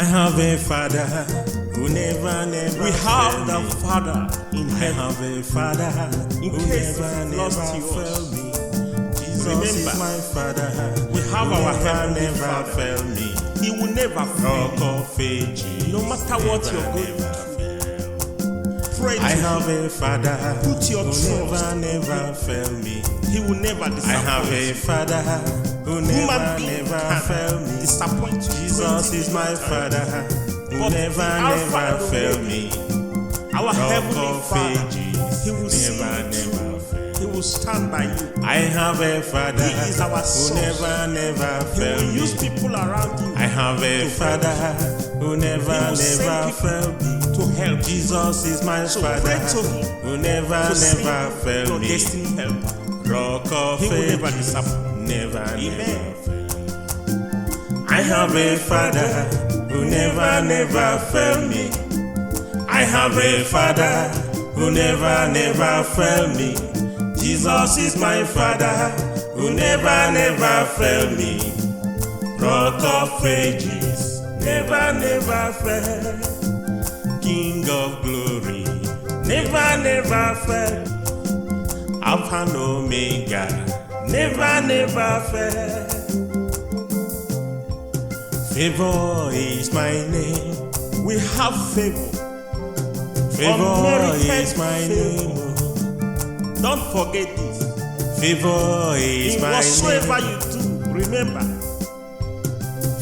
I have a Father who never We have the failed me. Father in I heaven. have a Father In who case never you've lost yours. failed me. Jesus Remember, is my Father. we have who our heavenly never Father. failed me. He will never fail. Rock of Ages, No matter what never, you're going never through. fail. Pray to I him. have a Father Put your who trust. never failed me. He will never I disappoint have a you. Father who Human being never can failed me. disappoint you. Jesus 20 is my times. Father who But the never Alpha and failed Omega, me. Our Rock heavenly of Father, Ages, He will see never you through. failed. He will stand by you. I have a Father He is our who source. never He failed will use me. people around you I have a to Father help who He never will send people failed me. to help you. Jesus is my So Father pray to Him who never to see failed your me. destiny helper. Rock of He will never Ages, disappoint. never Amen. failed. I have a Father who never failed me. I have a Father who never failed me. Jesus is my Father who never failed me. Rock of Ages, never failed. King of glory, never failed. Alpha and Omega, never failed. Favour is my name. We have favor. Favour Unmerited is my favor. name. Don't forget this. Favour is In my whatsoever name. you do, remember,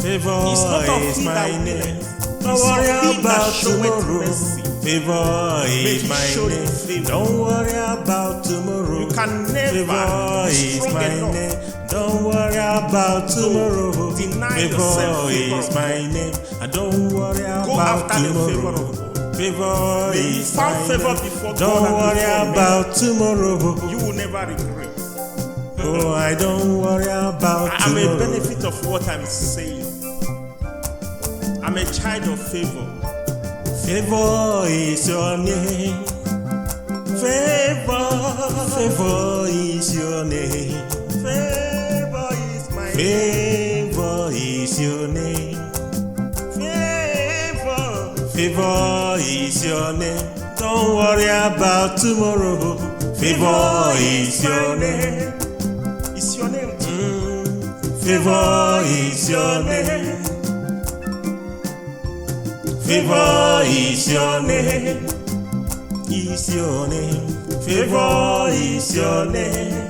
Favour it's not of is he my that name. willeth, Don't it's of worry him that about showeth tomorrow. mercy. Favour May is he my show you name. favor. Don't worry about tomorrow. You can never Favour be is strong my enough name. Don't worry about tomorrow. deny Favour yourself favor is of my name. And don't worry Go about after the favor tomorrow. of God. Favour May you is find my favor name. before God Don't and worry before men. about tomorrow. You will never regret. Oh, I don't worry about I am a tomorrow. benefit of what I'm saying. I'm a child of favor. Favour is your name. Favour is your name. Favor is my Favour is your name. Favour is your name. Don't worry about tomorrow. Favour is your name. It's your name. Favour is your name. Favour is your name. Is your name. Favour is your name.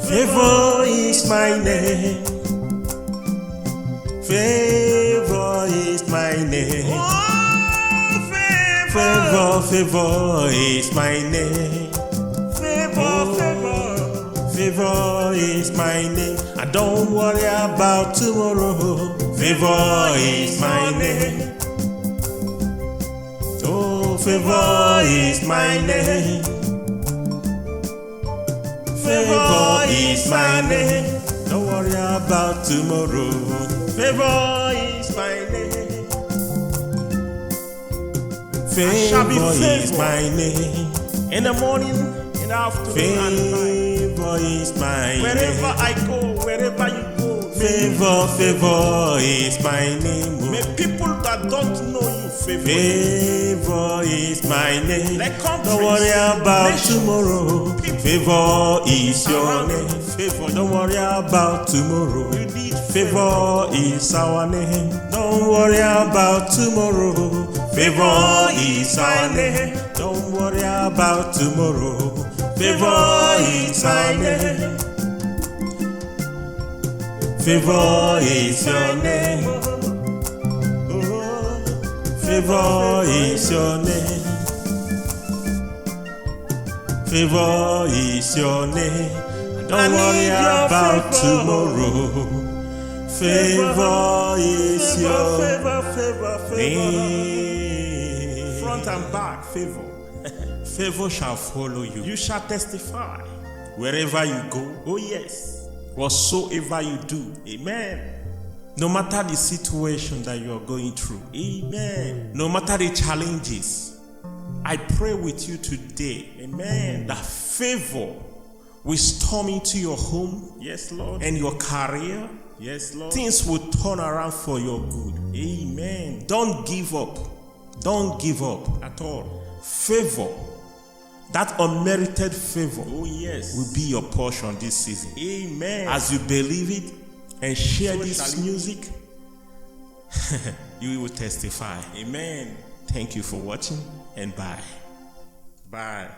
Favour is my name. Favour is my name. Favour is my name. Favour is my name. And don't worry about tomorrow. Favour is my name. Oh, favour is my name. Favour is my name. Don't worry about tomorrow. Favor is my name. shall be Favour is favored. my name. In the morning, in the afternoon, and night. Favour is my Wherever name. I go, wherever you go. Favour is my name. May people that don't know you favor you. Favour is my name. Like countries, Don't worry about nations, tomorrow. people Favour is your around you name. favor you. Don't worry about tomorrow. You need Favour is our name. Don't worry about tomorrow. Favour is our name. Don't worry about tomorrow. Favour is our name. Favour is your name. Oh, favour is your name. Favour is your name. Don't worry about tomorrow. Favour is your name. Front and back, favor. Favour shall follow you. You shall testify. Wherever you go, Oh yes. Whatsoever you do. Amen. no matter the situation that you are going through, Amen. no matter the challenges, I pray with you today Amen. that favour will storm into your home Yes, Lord. and your career, Yes, Lord. Things will turn around for your good. Amen. Don't give up. Don't give up At all. Favor, that unmerited favor, Oh, yes. will be your portion this season. Amen. As you believe it and share So this shall it be. music, you will testify. Amen. Thank you for watching, and bye. Bye.